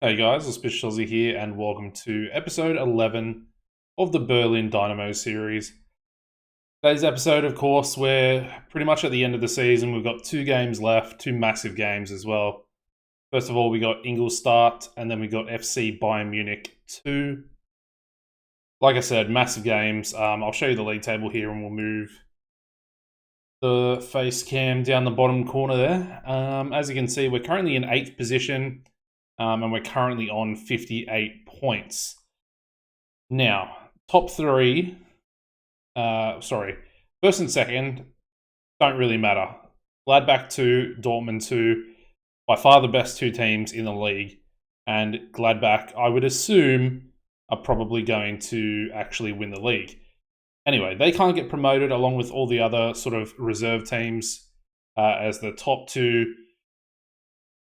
Hey guys, it's Bishozzy here, and welcome to episode 11 of the Berlin Dynamo series. Today's episode, of course, we're pretty much at the end of the season. We've got 2 games left, 2 massive games as well. First of all, we got Ingolstadt, and then we got FC Bayern Munich 2. Like I said, massive games. I'll show you the league table here, and we'll move the face cam down the bottom corner there. As you can see, we're currently in 8th position. And we're currently on 58 points. Now, top 3, first and second don't really matter. Gladbach 2, Dortmund 2, by far the best 2 teams in the league. And Gladbach, I would assume, are probably going to actually win the league. Anyway, they can't get promoted along with all the other sort of reserve teams as the top 2.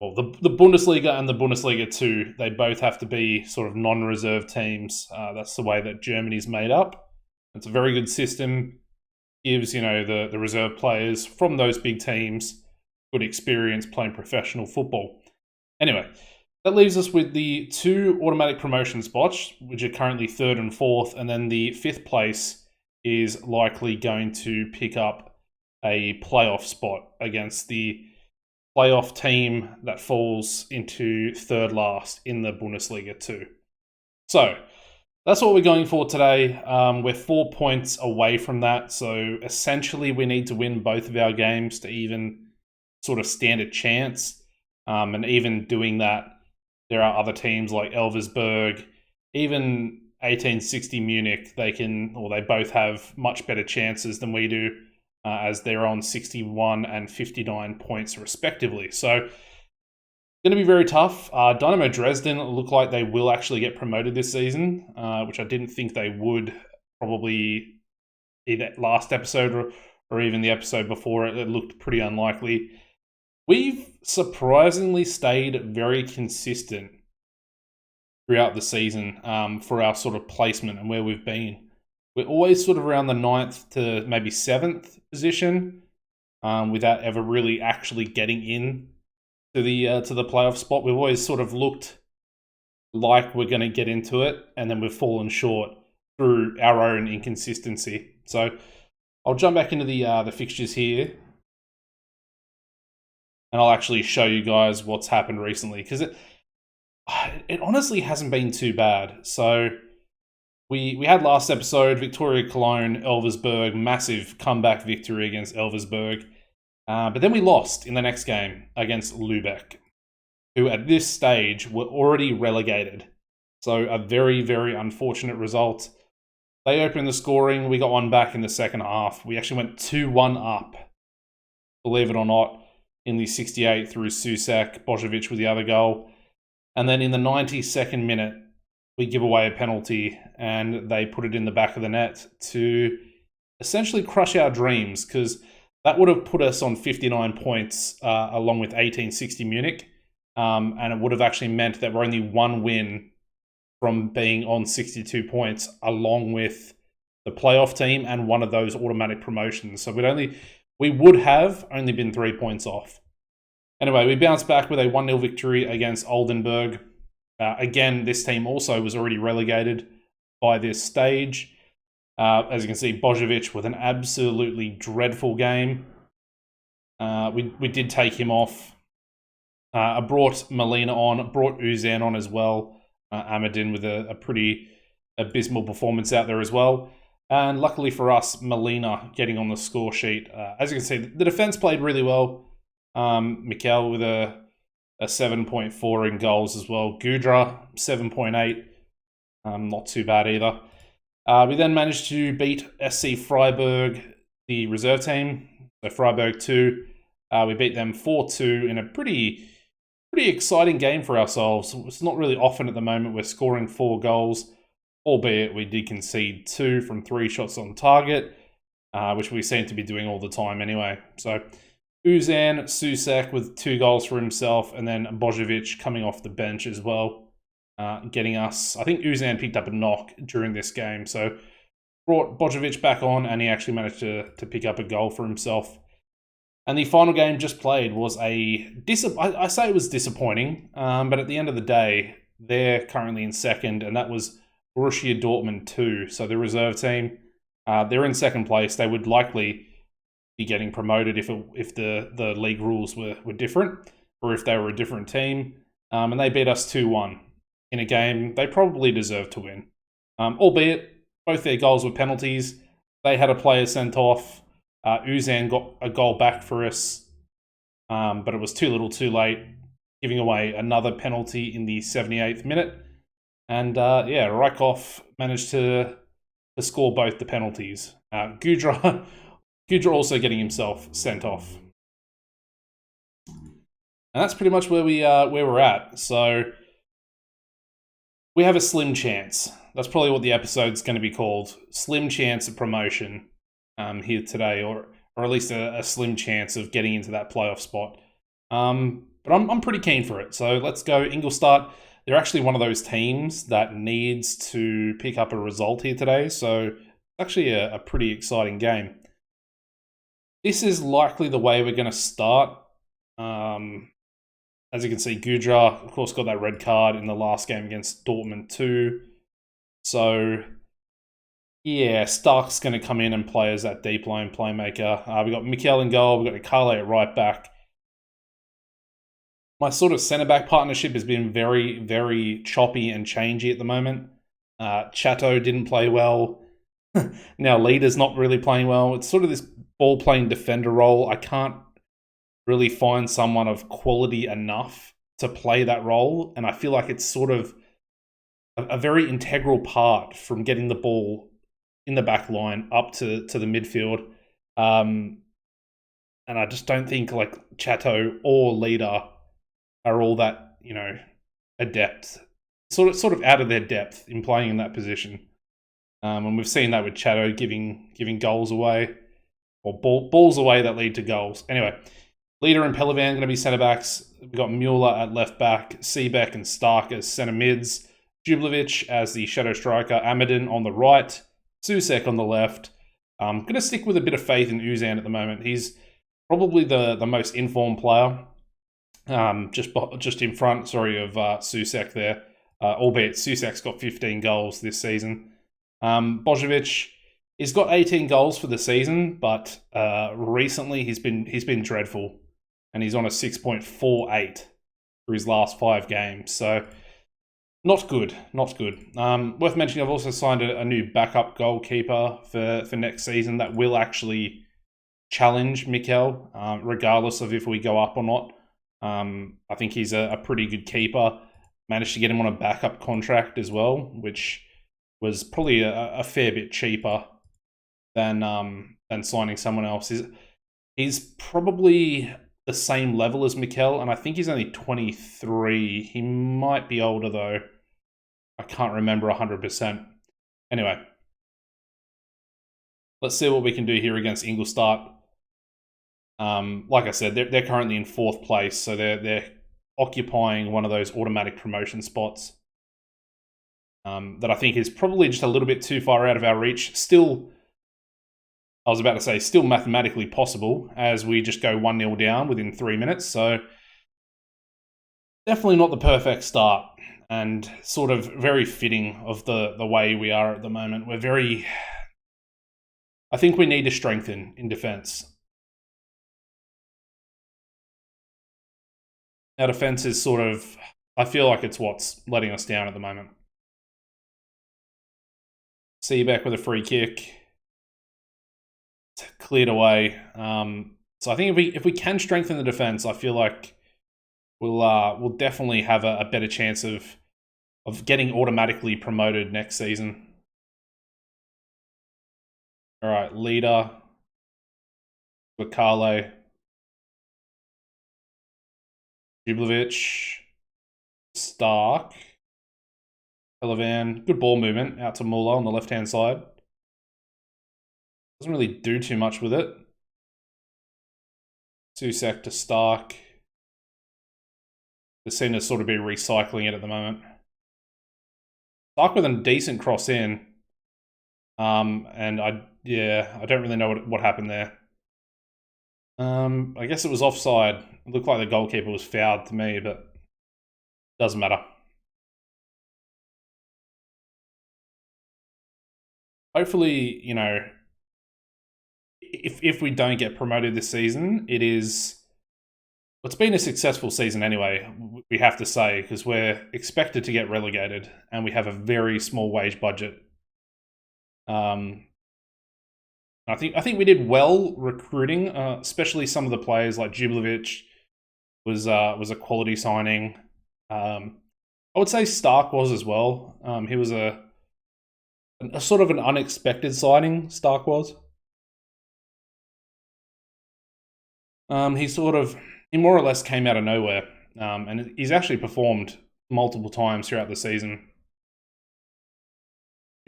Well, the Bundesliga and the Bundesliga 2, they both have to be sort of non-reserve teams. That's the way that Germany's made up. It's a very good system. Gives, the reserve players from those big teams good experience playing professional football. Anyway, that leaves us with the 2 automatic promotion spots, which are currently 3rd and 4th, and then the 5th place is likely going to pick up a playoff spot against the playoff team that falls into 3rd last in the Bundesliga 2. So, that's what we're going for today. We're 4 points away from that, so essentially we need to win both of our games to even sort of stand a chance. And even doing that, there are other teams like Elversberg, even 1860 Munich, they both have much better chances than we do. As they're on 61 and 59 points respectively. So, going to be very tough. Dynamo Dresden look like they will actually get promoted this season, which I didn't think they would, probably either last episode or even the episode before it. It looked pretty unlikely. We've surprisingly stayed very consistent throughout the season for our sort of placement and where we've been. We're always sort of around the 9th to maybe 7th position without ever really actually getting in to the playoff spot. We've always sort of looked like we're going to get into it, and then we've fallen short through our own inconsistency. So I'll jump back into the fixtures here, and I'll actually show you guys what's happened recently, because it honestly hasn't been too bad. So We had last episode, Victoria Cologne, Elversberg, massive comeback victory against Elversberg. But then we lost in the next game against Lübeck, who at this stage were already relegated. So a very, very unfortunate result. They opened the scoring. We got one back in the second half. We actually went 2-1 up, believe it or not, in the 68th through Susak. Božović with the other goal. And then in the 92nd minute, we give away a penalty, and they put it in the back of the net to essentially crush our dreams, because that would have put us on 59 points along with 1860 Munich, and it would have actually meant that we're only 1 win from being on 62 points along with the playoff team and one of those automatic promotions. So we would have only been 3 points off. Anyway, we bounced back with a 1-0 victory against Oldenburg. Again, this team also was already relegated by this stage. As you can see, Božović with an absolutely dreadful game. We did take him off. I brought Molina on, brought Uzan on as well. Amadin with a pretty abysmal performance out there as well. And luckily for us, Molina getting on the score sheet. As you can see, the defense played really well. Mikel with a 7.4 in goals as well. Gudra, 7.8. Not too bad either. We then managed to beat SC Freiburg, the reserve team. So Freiburg 2. We beat them 4-2 in a pretty exciting game for ourselves. It's not really often at the moment we're scoring 4 goals, albeit we did concede 2 from 3 shots on target, which we seem to be doing all the time anyway. So Uzan, Susak with 2 goals for himself, and then Božović coming off the bench as well, getting us. I think Uzan picked up a knock during this game, so brought Božović back on, and he actually managed to pick up a goal for himself. And the final game just played was I say it was disappointing, but at the end of the day, they're currently in second, and that was Borussia Dortmund 2, so the reserve team. They're in second place. They would likely be getting promoted if the league rules were different, or if they were a different team. And they beat us 2-1 in a game they probably deserved to win. Albeit, both their goals were penalties. They had a player sent off. Uzan got a goal back for us, but it was too little too late, giving away another penalty in the 78th minute. And Rykov managed to score both the penalties. Gudra also getting himself sent off. And that's pretty much where we're at. So we have a slim chance. That's probably what the episode's going to be called. Slim chance of promotion here today, or at least a slim chance of getting into that playoff spot. But I'm pretty keen for it. So let's go Ingolstadt. They're actually one of those teams that needs to pick up a result here today. So it's actually a pretty exciting game. This is likely the way we're going to start. As you can see, Gudra, of course, got that red card in the last game against Dortmund 2. So, yeah, Stark's going to come in and play as that deep line playmaker. We got Mikel in goal. We've got Akale at right back. My sort of centre-back partnership has been very, very choppy and changey at the moment. Chateau didn't play well. Now Leader's not really playing well. It's sort of this ball-playing defender role. I can't really find someone of quality enough to play that role, and I feel like it's sort of a very integral part from getting the ball in the back line up to the midfield. And I just don't think like Chateau or Leader are all that, adept, sort of out of their depth in playing in that position. And we've seen that with Chateau giving goals away, or balls away that lead to goals. Anyway, Leader and Pelivan going to be centre-backs. We've got Mueller at left-back, Seebeck and Stark as centre-mids, Jublovic as the shadow striker, Amadin on the right, Susek on the left. I'm going to stick with a bit of faith in Uzan at the moment. He's probably the most informed player, just in front, of Susek there, albeit Susek's got 15 goals this season. Bojovic, he's got 18 goals for the season, but recently he's been dreadful, and he's on a 6.48 for his last 5 games. So not good. Worth mentioning, I've also signed a new backup goalkeeper for next season that will actually challenge Mikel, regardless of if we go up or not. I think he's a pretty good keeper. Managed to get him on a backup contract as well, which was probably a fair bit cheaper than signing someone else. He's probably the same level as Mikel, and I think he's only 23. He might be older though. I can't remember 100%. Anyway, let's see what we can do here against Ingolstadt. Like I said, they're currently in 4th place, so they're occupying one of those automatic promotion spots that I think is probably just a little bit too far out of our reach. Still, I was about to say, still mathematically possible, as we just go 1-0 down within 3 minutes. So definitely not the perfect start, and sort of very fitting of the way we are at the moment. I think we need to strengthen in defence. Our defence is I feel like it's what's letting us down at the moment. Seebeck with a free kick. Cleared away. So I think if we can strengthen the defense, I feel like we'll definitely have a better chance of getting automatically promoted next season. All right, Leader, Akale, Jublovic, Stark, Pelivan. Good ball movement out to Muller on the left-hand side. Doesn't really do too much with it. Susek to Stark. They seem to sort of be recycling it at the moment. Stark with a decent cross in. And I don't really know what happened there. I guess it was offside. It looked like the goalkeeper was fouled to me, but doesn't matter. hopefully, if we don't get promoted this season, it's been a successful season anyway, we have to say, because we're expected to get relegated and we have a very small wage budget. I think we did well recruiting, especially some of the players like Jublovic was a quality signing. I would say Stark was as well. He was a sort of an unexpected signing. Stark was. He more or less came out of nowhere, and he's actually performed multiple times throughout the season.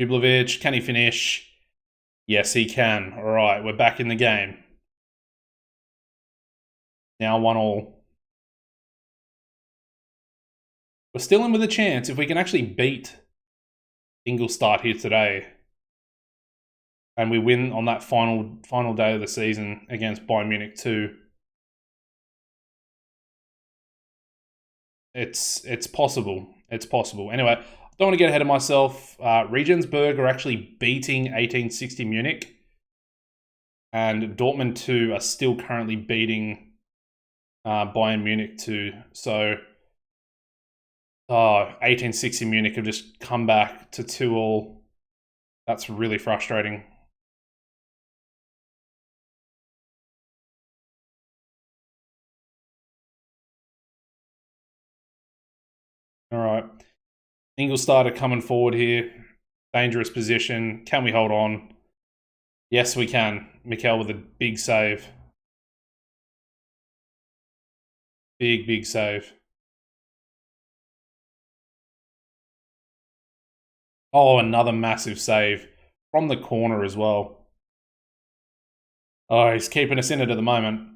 Jublovic, can he finish? Yes, he can. All right, we're back in the game. Now 1-1. We're still in with a chance if we can actually beat Ingolstadt here today, and we win on that final day of the season against Bayern Munich 2. It's possible. It's possible. Anyway, don't want to get ahead of myself. Regensburg are actually beating 1860 Munich, and Dortmund 2 are still currently beating Bayern Munich 2. So, 1860 Munich have just come back to 2-2. That's really frustrating. All right. Ingolstadt are coming forward here. Dangerous position. Can we hold on? Yes, we can. Mikel with a big save. Big save. Oh, another massive save from the corner as well. Oh, he's keeping us in it at the moment.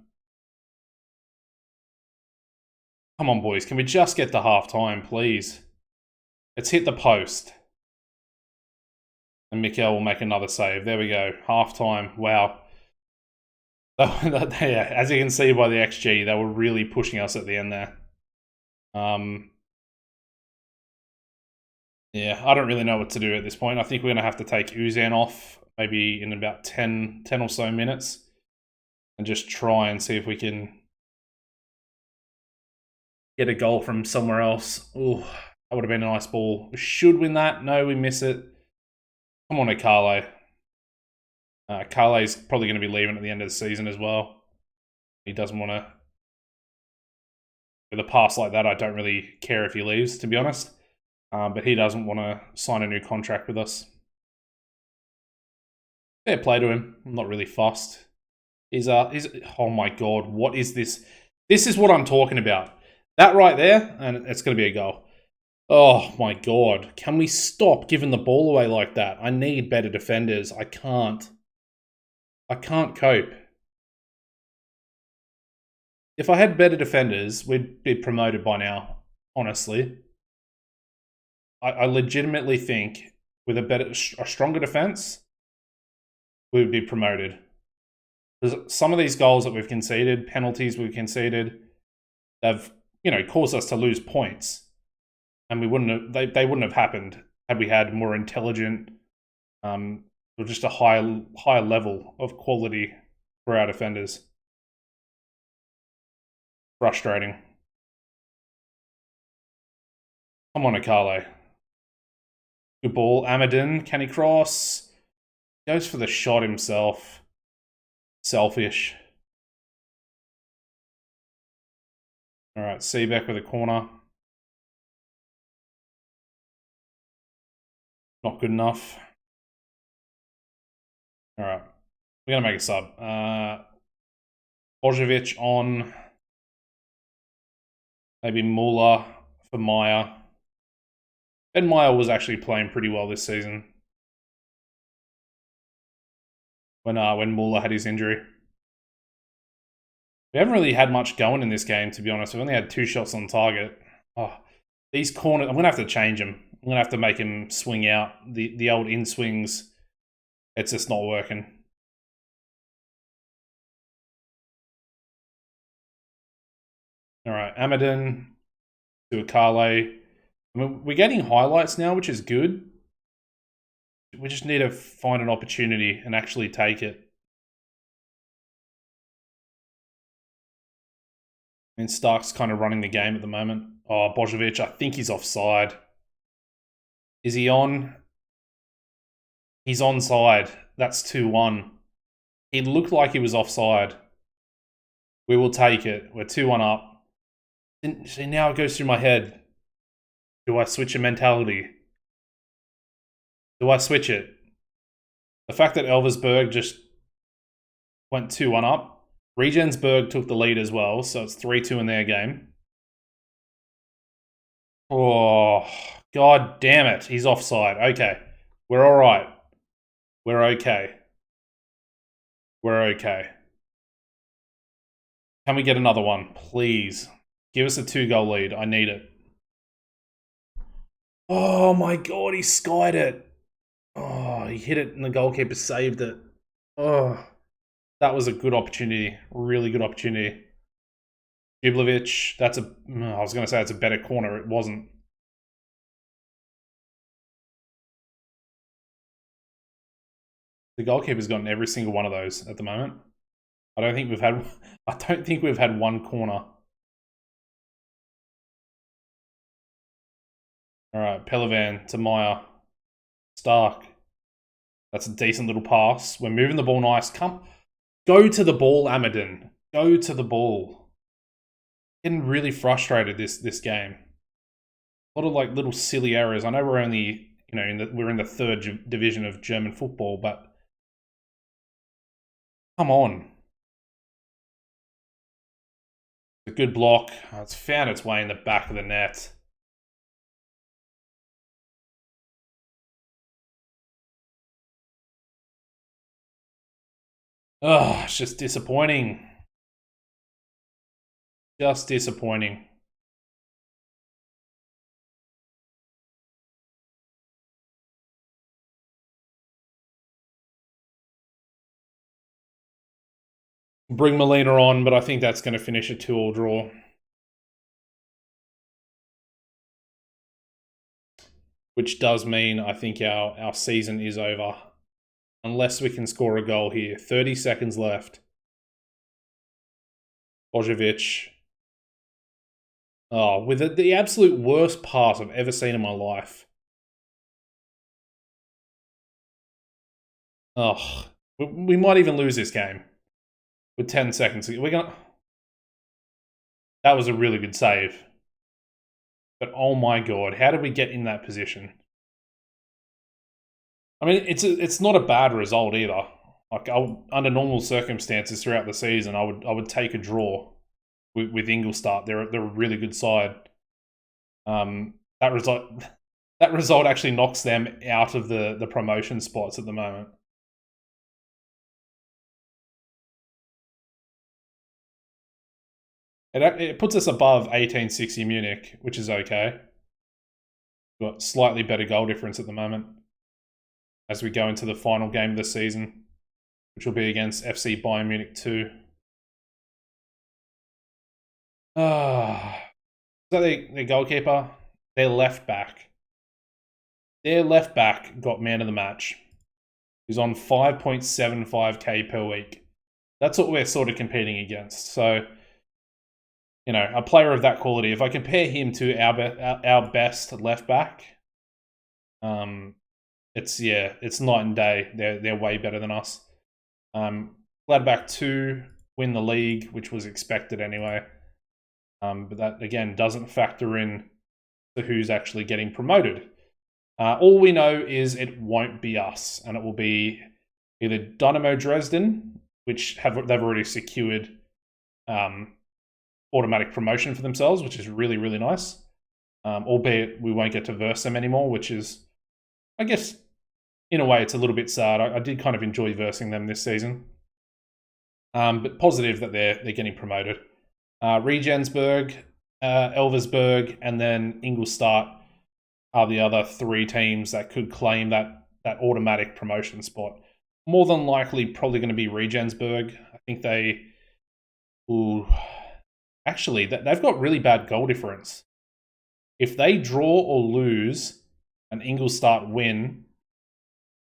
Come on, boys. Can we just get to half-time, please? It's hit the post. And Mikel will make another save. There we go. Half-time. Wow. Yeah, as you can see by the XG, they were really pushing us at the end there. Yeah, I don't really know what to do at this point. I think we're going to have to take Uzan off maybe in about 10 or so minutes and just try and see if we can get a goal from somewhere else. Ooh, that would have been a nice ball. We should win that. No, we miss it. Come on, Akale. Kale's probably going to be leaving at the end of the season as well. He doesn't want to... With a pass like that, I don't really care if he leaves, to be honest. But he doesn't want to sign a new contract with us. Fair play to him. I'm not really fussed. Oh my god, what is this? This is what I'm talking about. That right there, and it's going to be a goal. Oh my god. Can we stop giving the ball away like that? I need better defenders. I can't cope. If I had better defenders, we'd be promoted by now, honestly. I legitimately think with a stronger defense, we would be promoted. Because some of these goals that we've conceded, penalties we've conceded, they've caused us to lose points, and we wouldn't have, they wouldn't have happened had we had more intelligent, or just a higher level of quality for our defenders. Frustrating. Come on, Akale. Good ball. Amadin, can he cross? Goes for the shot himself. Selfish. All right, Seebeck with a corner. Not good enough. All right, we're going to make a sub. Bojovic on. Maybe Muller for Meyer. Ben Meyer was actually playing pretty well this season. When Muller had his injury. We haven't really had much going in this game, to be honest. We've only had 2 shots on target. Oh, these corners, I'm going to have to change them. I'm going to have to make him swing out. The old in-swings, it's just not working. All right, Amadin to Akale. I mean, we're getting highlights now, which is good. We just need to find an opportunity and actually take it. I mean, Stark's kind of running the game at the moment. Oh, Bojovic, I think he's offside. Is he on? He's onside. That's 2-1. He looked like he was offside. We will take it. We're 2-1 up. See, now it goes through my head. Do I switch a mentality? Do I switch it? The fact that Elversberg just went 2-1 up. Regensburg took the lead as well, so it's 3-2 in their game. Oh, god damn it. He's offside. Okay. We're alright. We're okay. We're okay. Can we get another one, please? Give us a 2-goal lead. I need it. Oh my god, he skied it. Oh, he hit it and the goalkeeper saved it. Oh, that was a good opportunity. Really good opportunity. Jublovic, I was going to say it's a better corner. It wasn't. The goalkeeper's gotten every single one of those at the moment. I don't think we've had one corner. All right, Pelivan to Meyer. Stark. That's a decent little pass. We're moving the ball nice. Go to the ball, Amadin. Go to the ball. Getting really frustrated this game. A lot of like little silly errors. I know we're only, we're in the third division of German football, but come on. A good block. It's found its way in the back of the net. Oh, it's just disappointing. Just disappointing. Bring Molina on, but I think that's going to finish a 2-2 draw. Which does mean I think our season is over. Unless we can score a goal here. 30 seconds left. Bojovic. Oh, with the absolute worst pass I've ever seen in my life. Oh, we might even lose this game. With 10 seconds. That was a really good save. But oh my god, how did we get in that position? I mean, it's not a bad result either. Like under normal circumstances throughout the season, I would take a draw with Ingolstadt. They're a really good side. That result actually knocks them out of the promotion spots at the moment. It puts us above 1860 Munich, which is okay. We've got slightly better goal difference at the moment as we go into the final game of the season, which will be against FC Bayern Munich 2. So their goalkeeper, their left back. Their left back got man of the match. He's on 5.75k per week. That's what we're sort of competing against. So, a player of that quality, if I compare him to our best left back, it's night and day. They're way better than us. Gladbach 2 win the league, which was expected anyway. But that again doesn't factor in to who's actually getting promoted. All we know is it won't be us, and it will be either Dynamo Dresden, which they've already secured automatic promotion for themselves, which is really, really nice. Albeit we won't get to verse them anymore, which is, I guess, in a way, it's a little bit sad. I did kind of enjoy versing them this season. But positive that they're getting promoted. Regensburg, Elversberg, and then Ingolstadt are the other 3 teams that could claim that automatic promotion spot. More than likely, probably going to be Regensburg. I think they... Actually, they've got really bad goal difference. If they draw or lose and Ingolstadt win,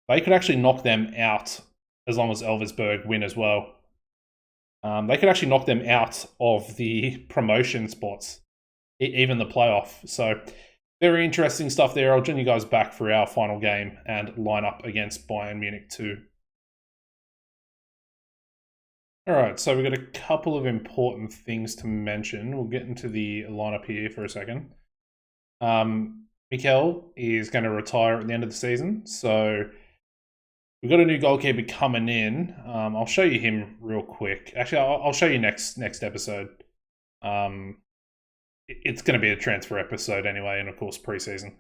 they could actually knock them out as long as Elversberg win as well. They could actually knock them out of the promotion spots, even the playoff. So very interesting stuff there. I'll join you guys back for our final game and line up against Bayern Munich 2. All right, so we've got a couple of important things to mention. We'll get into the lineup here for a second. Mikel is going to retire at the end of the season, so we've got a new goalkeeper coming in. I'll show you him real quick. Actually, I'll show you next episode. It's going to be a transfer episode anyway, and of course preseason.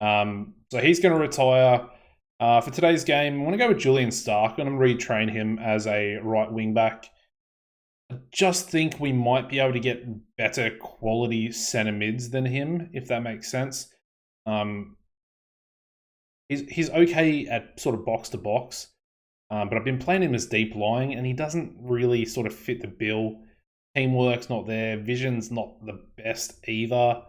So he's going to retire. For today's game, I want to go with Julian Stark. I'm going to retrain him as a right wing back. I just think we might be able to get better quality centre mids than him, if that makes sense. He's okay at sort of box to box, but I've been playing him as deep lying, and he doesn't really sort of fit the bill. Teamwork's not there, vision's not the best either,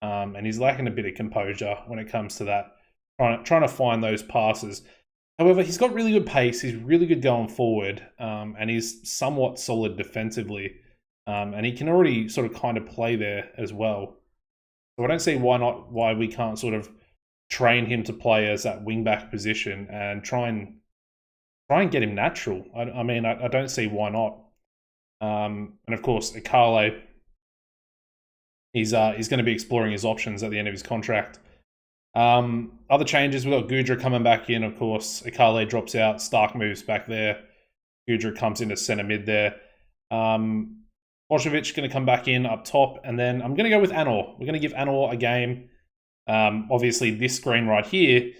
and he's lacking a bit of composure when it comes to that. Trying to find those passes. However, he's got really good pace. He's really good going forward, and he's somewhat solid defensively. And he can already sort of kind of play there as well. So I don't see why we can't sort of train him to play as that wing-back position and try and get him natural. I mean, I don't see why not. And of course, Akale, he's going to be exploring his options at the end of his contract. Other changes, we've got Gudra coming back in, of course. Akale drops out, Stark moves back there. Gudra comes into centre mid there. Božović going to come back in up top, and then I'm going to go with Anor. We're going to give Anor a game. Obviously, this screen right here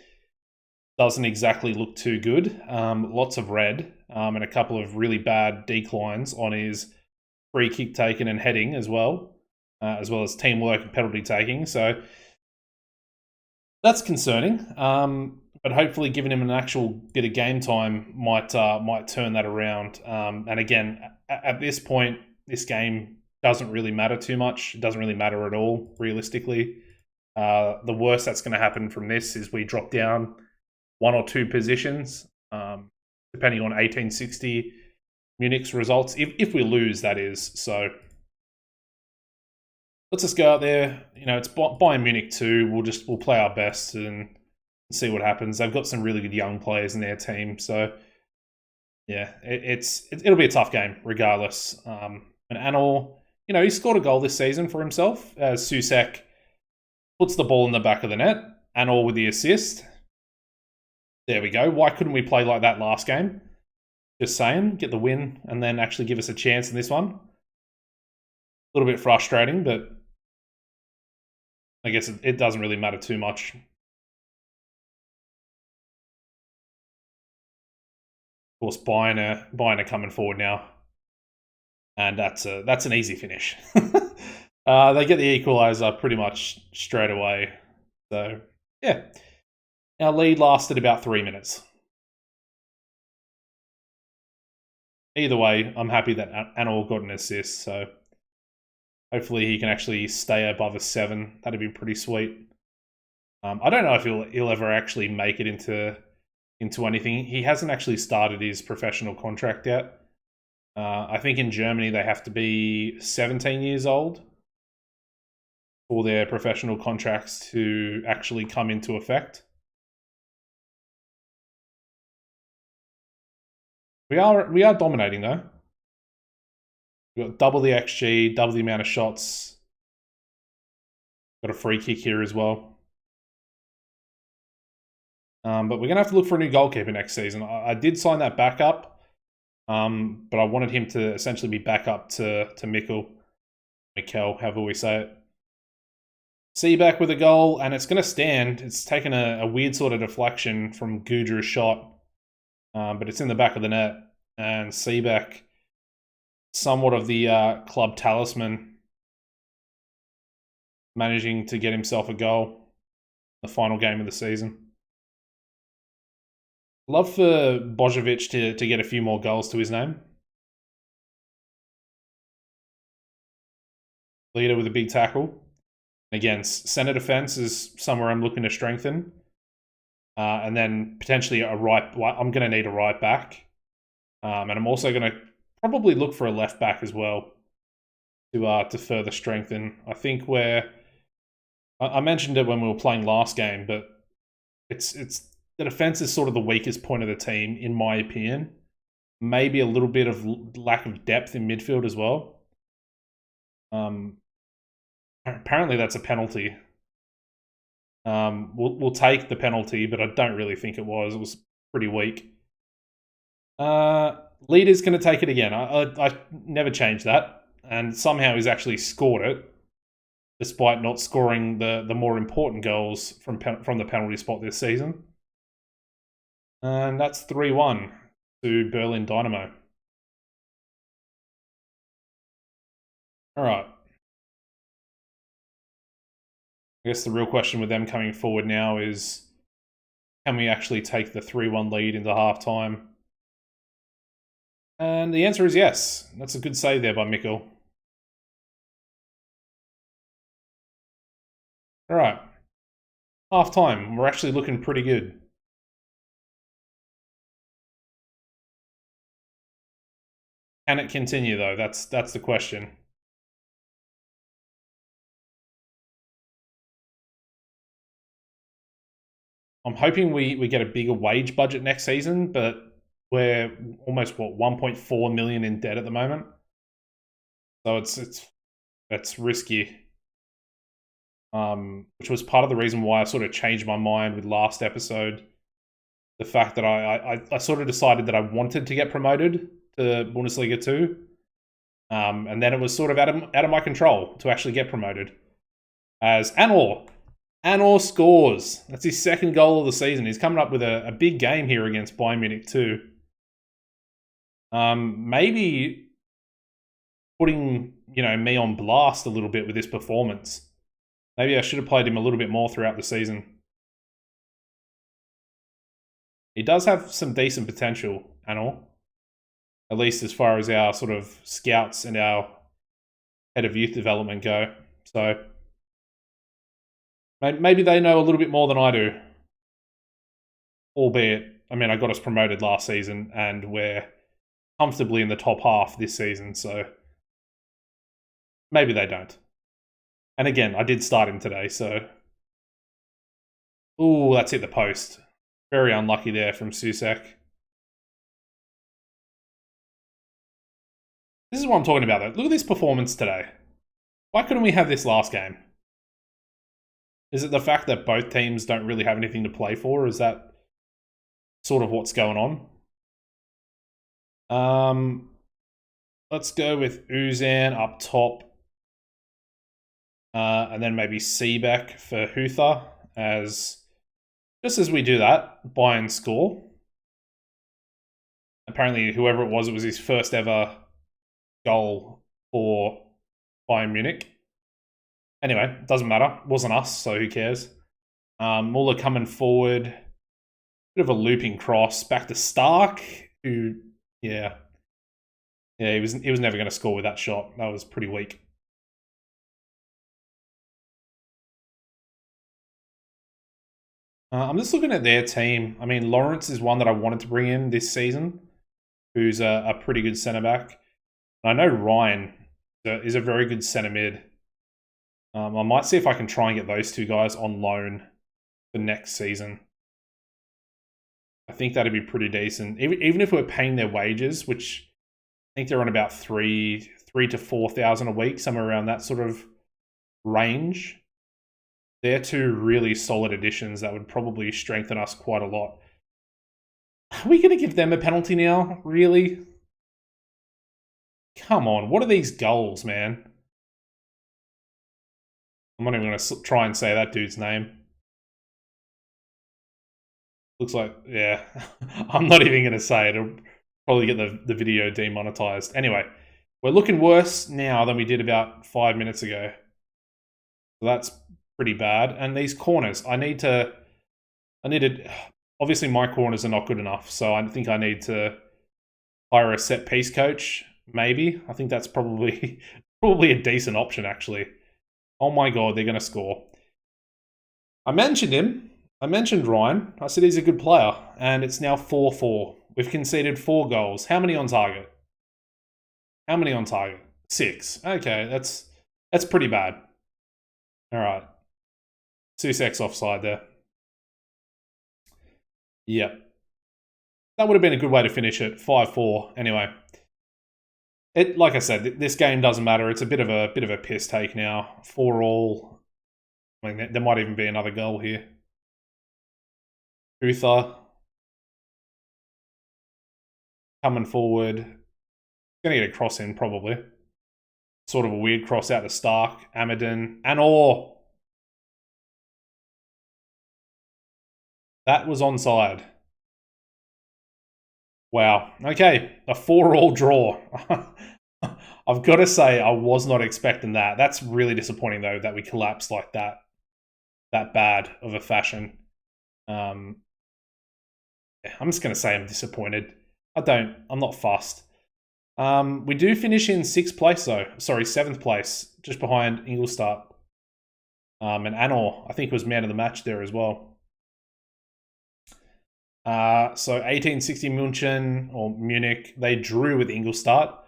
doesn't exactly look too good. Lots of red, and a couple of really bad declines on his free kick taken and heading as well as teamwork and penalty taking. So that's concerning, but hopefully giving him an actual bit of game time might turn that around. And again, at this point, this game doesn't really matter too much. It doesn't really matter at all, realistically. The worst that's going to happen from this is we drop down 1 or 2 positions, depending on 1860 Munich's results, if we lose, that is. So let's just go out there. You know, it's Bayern Munich 2. We'll play our best and see what happens. They've got some really good young players in their team, so yeah, it'll be a tough game regardless. And Anor, you know, he scored a goal this season for himself as Susek puts the ball in the back of the net. Anor with the assist. There we go. Why couldn't we play like that last game? Just saying, get the win and then actually give us a chance in this one. A little bit frustrating, but I guess it doesn't really matter too much. Of course, Bayern are coming forward now, and that's an easy finish. They get the equaliser pretty much straight away. So yeah, our lead lasted about 3 minutes. Either way, I'm happy that Anor got an assist, so hopefully he can actually stay above a 7. That'd be pretty sweet. I don't know if he'll ever actually make it into anything. He hasn't actually started his professional contract yet. I think in Germany they have to be 17 years old for their professional contracts to actually come into effect. We are dominating though. We've got double the XG, double the amount of shots. Got a free kick here as well. But we're going to have to look for a new goalkeeper next season. I did sign that back up, but I wanted him to essentially be back up to Mikel, however we say it. Seaback with a goal, and it's going to stand. It's taken a weird sort of deflection from Gudra's shot, but it's in the back of the net. And Seaback, somewhat of the club talisman, managing to get himself a goal in the final game of the season. Love for Božović to get a few more goals to his name. Leader with a big tackle. Again, centre defence is somewhere I'm looking to strengthen. and then potentially a right. I'm going to need a right back, and I'm also going to probably look for a left back as well to further strengthen. I think I mentioned it when we were playing last game, but it's the defense is sort of the weakest point of the team, in my opinion. Maybe a little bit of lack of depth in midfield as well. Apparently that's a penalty. We'll take the penalty, but I don't really think it was. It was pretty weak. Leader's going to take it again. I never changed that, and somehow he's actually scored it, despite not scoring the more important goals from the penalty spot this season. And that's 3-1 to Berlin Dynamo. All right. I guess the real question with them coming forward now is, can we actually take the 3-1 lead into halftime? And the answer is yes. That's a good save there by Mikkel. All right. Halftime. We're actually looking pretty good. Can it continue, though? That's the question. I'm hoping we get a bigger wage budget next season, but we're almost 1.4 million in debt at the moment, so that's risky. Which was part of the reason why I sort of changed my mind with last episode. The fact that I sort of decided that I wanted to get promoted to Bundesliga 2, and then it was sort of out of my control to actually get promoted. As Anor scores. That's his second goal of the season. He's coming up with a big game here against Bayern Munich too. Maybe putting me on blast a little bit with this performance. Maybe I should have played him a little bit more throughout the season. He does have some decent potential, Anor. At least as far as our sort of scouts and our head of youth development go. So maybe they know a little bit more than I do. Albeit, I mean, I got us promoted last season and we're comfortably in the top half this season, so maybe they don't. And again, I did start him today, so... Ooh, that's hit the post. Very unlucky there from Susek. This is what I'm talking about, though. Look at this performance today. Why couldn't we have this last game? Is it the fact that both teams don't really have anything to play for? Is that sort of what's going on? Let's go with Uzan up top. And then maybe Seebeck for Huther. Just as we do that, Bayern score. Apparently, whoever it was his first ever goal for Bayern Munich. Anyway, doesn't matter. Wasn't us, so who cares? Muller coming forward. Bit of a looping cross. Back to Stark, who, yeah, he was never going to score with that shot. That was pretty weak. I'm just looking at their team. I mean, Lawrence is one that I wanted to bring in this season, who's a pretty good centre-back. I know Ryan is a very good centre-mid. I might see if I can try and get those two guys on loan for next season. I think that'd be pretty decent. Even if we're paying their wages, which I think they're on about 3,000 to 4,000 a week, somewhere around that sort of range. They're two really solid additions that would probably strengthen us quite a lot. Are we going to give them a penalty now? Really? Come on, what are these goals, man? I'm not even going to try and say that dude's name. Looks like, yeah. I'm not even going to say it. It'll probably get the video demonetized. Anyway, we're looking worse now than we did about 5 minutes ago. So that's pretty bad. And these corners, I need to... Obviously, my corners are not good enough, so I think I need to hire a set-piece coach, maybe. I think that's probably a decent option, actually. Oh my god, they're going to score. I mentioned him. I mentioned Ryan. I said he's a good player, and it's now 4-4. We've conceded 4 goals. How many on target? How many on target? 6. Okay, that's pretty bad. All right. 2-6 offside there. Yep. That would have been a good way to finish it. 5-4. Anyway. Like I said, this game doesn't matter. It's a bit of a piss take now. 4-all. I mean, there might even be another goal here. Uther coming forward. Gonna get a cross in probably. Sort of a weird cross out to Stark, Amadin, and Orr. That was onside. Wow. Okay, a 4-all draw. I've got to say, I was not expecting that. That's really disappointing, though, that we collapsed like that bad of a fashion. I'm just going to say I'm disappointed. I'm not fussed. We do finish in 6th place, though. Sorry, 7th place, just behind Ingolstadt. And Anor, I think, was man of the match there as well. So 1860 Munich, they drew with Ingolstadt.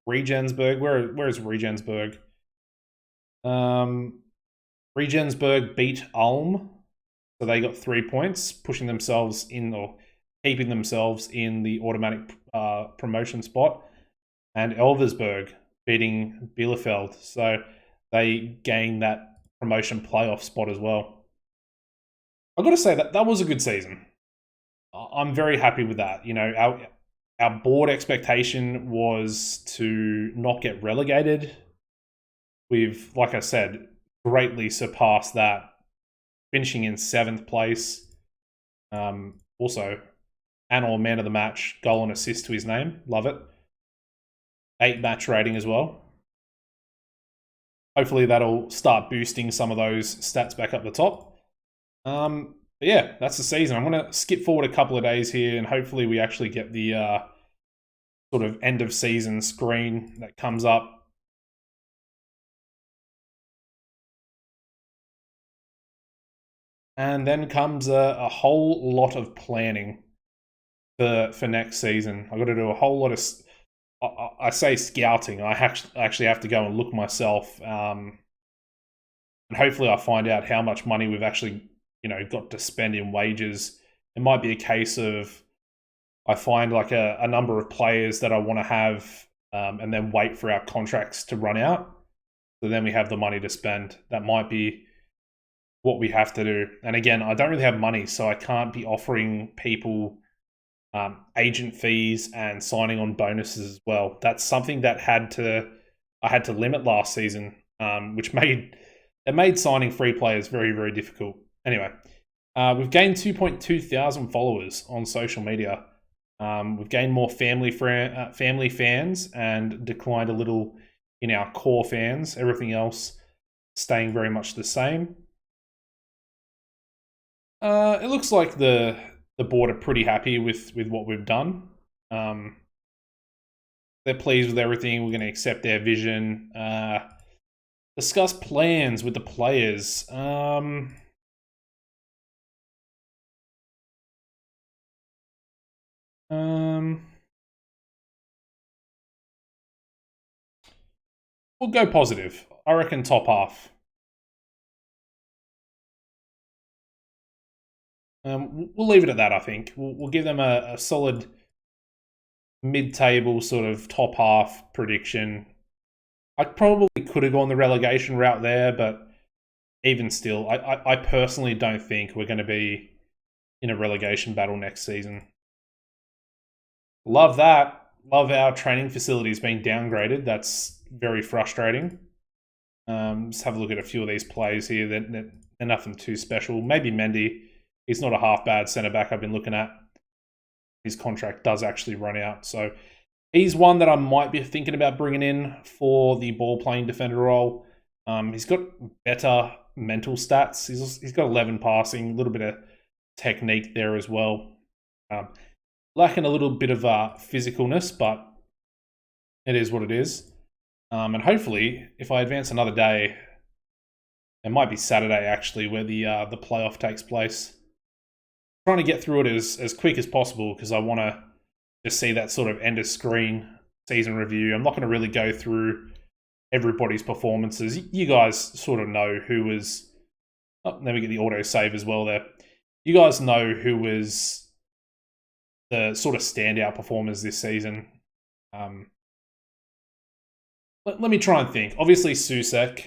Regensburg, where is Regensburg? Regensburg beat Ulm, so they got 3 points, pushing themselves in or keeping themselves in the automatic promotion spot. And Elversberg beating Bielefeld, so they gained that promotion playoff spot as well. I've got to say that was a good season. I'm very happy with that. You know, our board expectation was to not get relegated. We've, like I said, greatly surpassed that, finishing in 7th place. Also, Anor man of the match, goal and assist to his name. Love it. 8 match rating as well. Hopefully that'll start boosting some of those stats back up the top. But yeah, that's the season. I'm going to skip forward a couple of days here, and hopefully we actually get the sort of end of season screen that comes up. And then comes a whole lot of planning for next season. I've got to do a whole lot of, I say scouting. I actually have to go and look myself, and hopefully I find out how much money we've actually got to spend in wages. It might be a case of I find like a number of players that I want to have, and then wait for our contracts to run out. So then we have the money to spend. That might be what we have to do. And again, I don't really have money, so I can't be offering people agent fees and signing on bonuses as well. That's something that I had to limit last season, which made signing free players very, very difficult. Anyway, we've gained 2.2 thousand followers on social media. We've gained more family fans and declined a little in our core fans. Everything else staying very much the same. It looks like the board are pretty happy with what we've done. They're pleased with everything. We're going to accept their vision. Discuss plans with the players. We'll go positive. I reckon top half. We'll leave it at that, I think. We'll give them a solid mid-table sort of top half prediction. I probably could have gone the relegation route there, but even still, I personally don't think we're going to be in a relegation battle next season. Love that. Love our training facilities being downgraded. That's very frustrating. Just have a look at a few of these plays here. They're nothing too special. Maybe Mendy. He's not a half bad centre-back I've been looking at. His contract does actually run out. So he's one that I might be thinking about bringing in for the ball-playing defender role. He's got better mental stats. He's got 11 passing, a little bit of technique there as well. Lacking a little bit of physicalness, but it is what it is. And hopefully, if I advance another day, It might be Saturday actually, where the playoff takes place. Trying to get through it as quick as possible because I want to just see that sort of end of screen season review. I'm not going to really go through everybody's performances. You guys sort of know who was. Oh, let me get the auto save as well there. You guys know who was the sort of standout performers this season. Let me try and think. Obviously, Susek,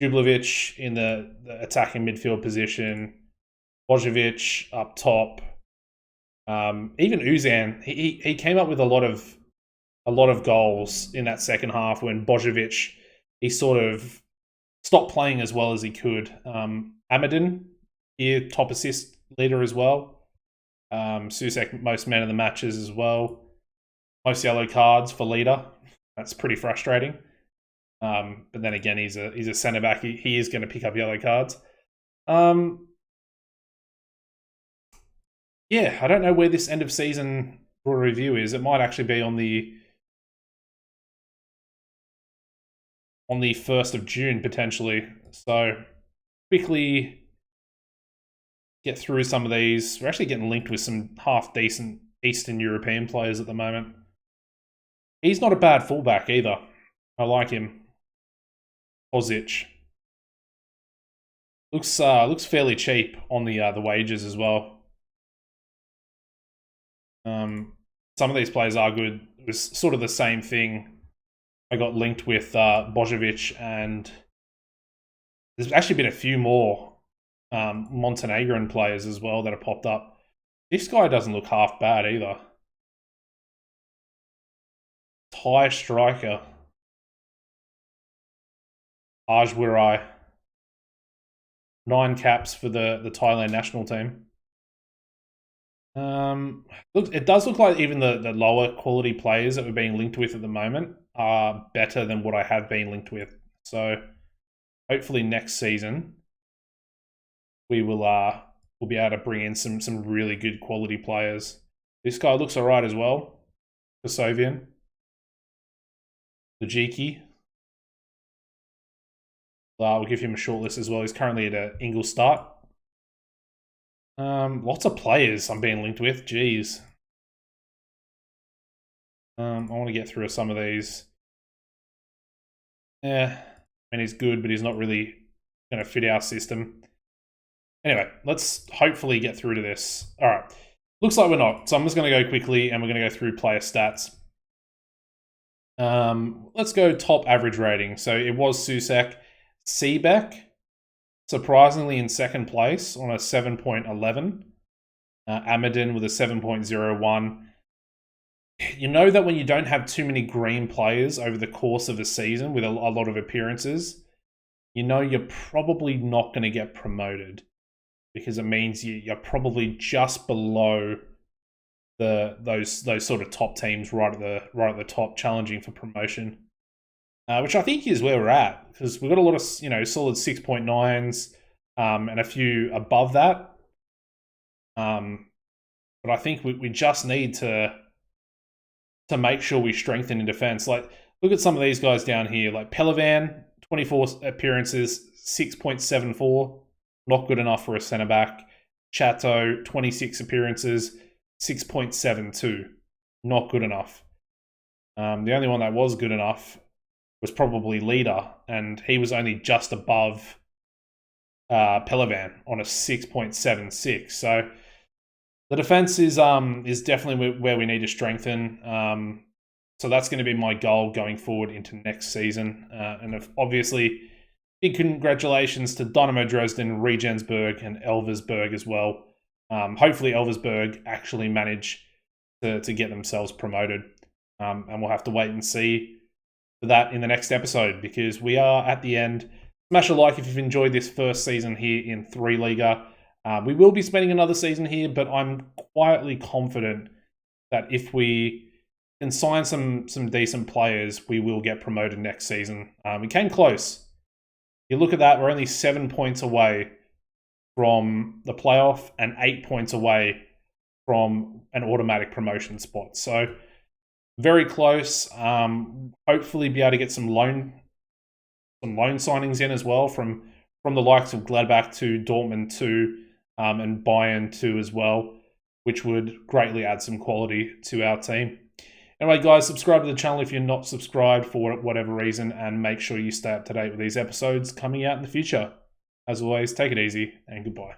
Jublovic in the attacking midfield position, Bojovic up top. Even Uzan, he came up with a lot of goals in that second half when Bojovic, he sort of stopped playing as well as he could. Amadin, here, top assist leader as well. Susek, most man of the matches as well. Most yellow cards for leader. That's pretty frustrating. But then again, he's a centre back. He is going to pick up yellow cards. Yeah, I don't know where this end of season review is. It might actually be on the 1st of June potentially. So quickly get through some of these. We're actually getting linked with some half decent Eastern European players at the moment. He's not a bad fullback either. I like him. Kozic. Looks fairly cheap on the wages as well. Some of these players are good. It was sort of the same thing. I got linked with Bojovic, and there's actually been a few more Montenegrin players as well that have popped up. This guy doesn't look half bad either. Thai striker. Ajwirai. 9 caps for the Thailand national team. Look, it does look like even the lower quality players that we're being linked with at the moment are better than what I have been linked with. So hopefully next season we will we'll be able to bring in some really good quality players. This guy looks alright as well. Kosovian. Lajiki. We'll give him a shortlist as well. He's currently at Ingolstadt. Lots of players I'm being linked with. Jeez. I want to get through some of these. Yeah, I mean, he's good, but he's not really going to fit our system. Anyway, let's hopefully get through to this. All right. Looks like we're not. So I'm just going to go quickly, and we're going to go through player stats. Let's go top average rating. So it was Susek. Seebeck, surprisingly in second place on a 7.11. Amadin with a 7.01. You know that when you don't have too many green players over the course of a season with a lot of appearances, you know you're probably not going to get promoted because it means you're probably just below those sort of top teams right at the top, challenging for promotion. Which I think is where we're at because we've got a lot of solid 6.9s and a few above that. But I think we just need to make sure we strengthen in defense. Like, look at some of these guys down here. Like Pelivan, 24 appearances, 6.74. Not good enough for a centre-back. Chateau, 26 appearances, 6.72. Not good enough. The only one that was good enough was probably Leader, and he was only just above Pelivan on a 6.76. So the defense is definitely where we need to strengthen. So that's going to be my goal going forward into next season. And obviously, big congratulations to Dynamo Dresden, Regensburg, and Elversberg as well. Hopefully, Elversberg actually manage to get themselves promoted. And we'll have to wait and see for that in the next episode because we are at the end. Smash a like if you've enjoyed this first season here in 3 Liga. We will be spending another season here, but I'm quietly confident that if we can sign some decent players, we will get promoted next season. We came close. You look at that, we're only 7 points away from the playoff and 8 points away from an automatic promotion spot. So very close. Hopefully be able to get some loan some loan signings in as well from the likes of Gladbach to Dortmund to and Bayern too as well, which would greatly add some quality to our team. Anyway, guys, subscribe to the channel if you're not subscribed for whatever reason, and make sure you stay up to date with these episodes coming out in the future. As always, take it easy and goodbye.